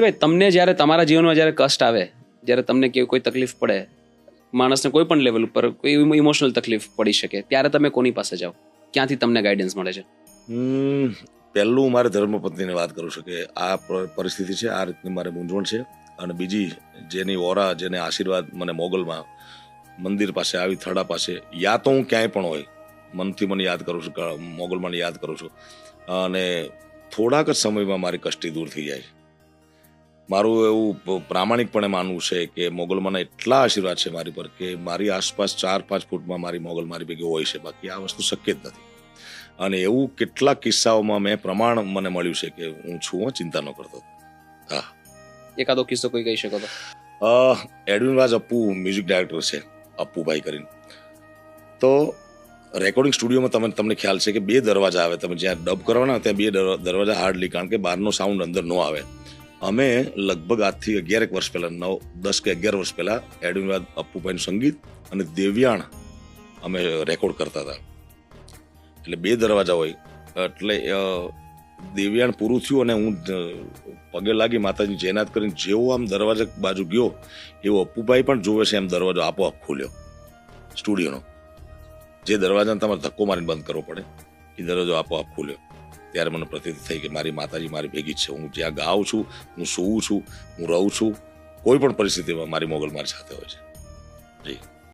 કીર્તિભાઈ, તમને જ્યારે તમારા જીવનમાં જ્યારે કષ્ટ આવે, જ્યારે તમને કોઈ તકલીફ પડે, માણસને કોઈ પણ લેવલ ઉપર કોઈ ઇમોશનલ તકલીફ પડી શકે, ત્યારે તમે કોની પાસે જાઓ? ક્યાંથી તમને ગાઈડન્સ મળે છે? પહેલું મારે ધર્મપત્નીને વાત કરું છું કે આ પરિસ્થિતિ છે, આ રીતની મારે મૂંઝવણ છે. અને બીજી જેની ઓરા, જેને આશીર્વાદ મને મોગલમાં મંદિર પાસે આવી થડા પાસે, યા તો હું ક્યાંય પણ હોય મનથી મને યાદ કરું છું, મોગલમાં યાદ કરું છું અને થોડાક જ સમયમાં મારી કષ્ટી દૂર થઈ જાય. મારું એવું પ્રામાણિકપણે માનવું છે કે મોગલમાંના એટલા આશીર્વાદ છે મારી પર કે મારી આસપાસ 4-5 ફૂટમાં મારી મોગલ મારી ભેગી હોય છે. બાકી આ વસ્તુ શક્ય જ નથી. અને એવું કેટલાક કિસ્સાઓમાં મેં પ્રમાણ મને મળ્યું છે કે હું છું, ચિંતા ન કરતો. હા, એકાદો કિસ્સો કોઈ કહી શકો તો? Edwin vase Appu music director છે, અપ્પુભાઈ કરીને. તો રેકોર્ડિંગ સ્ટુડિયોમાં તમને ખ્યાલ છે કે 2 દરવાજા આવે. તમે જ્યાં ડબ કરવાના ત્યાં 2 દરવાજા હાર્ડલી, કારણ કે બહારનો સાઉન્ડ અંદર ન આવે. અમે લગભગ આજથી 11 વર્ષ પહેલા, 10 કે 11 વર્ષ પહેલા એડવિન વાઝ અપ્પુભાઈનું સંગીત અને દેવ્યાણ અમે રેકોર્ડ કરતા હતા. એટલે 2 દરવાજા હોય. એટલે દેવ્યાણ પૂરું થયું અને હું પગે લાગી માતાજી જયનાથ કરીને જેવો આમ દરવાજા બાજુ ગયો, એવો અપ્પુભાઈ પણ જોવે છે એમ દરવાજો આપોઆપ ખુલ્યો સ્ટુડિયોનો. જે દરવાજાને તમારે ધક્કો મારીને બંધ કરવો પડે, એ દરવાજો આપોઆપ ખુલ્યો. ત્યારે મને પ્રતીત થઈ કે મારી માતાજી મારી ભેગી જ છે. હું જ્યાં ગાઉં છું, હું સૂવું છું, હું રહું છું, કોઈ પણ પરિસ્થિતિમાં મારી મોગલ મારી સાથે હોય છે. જી.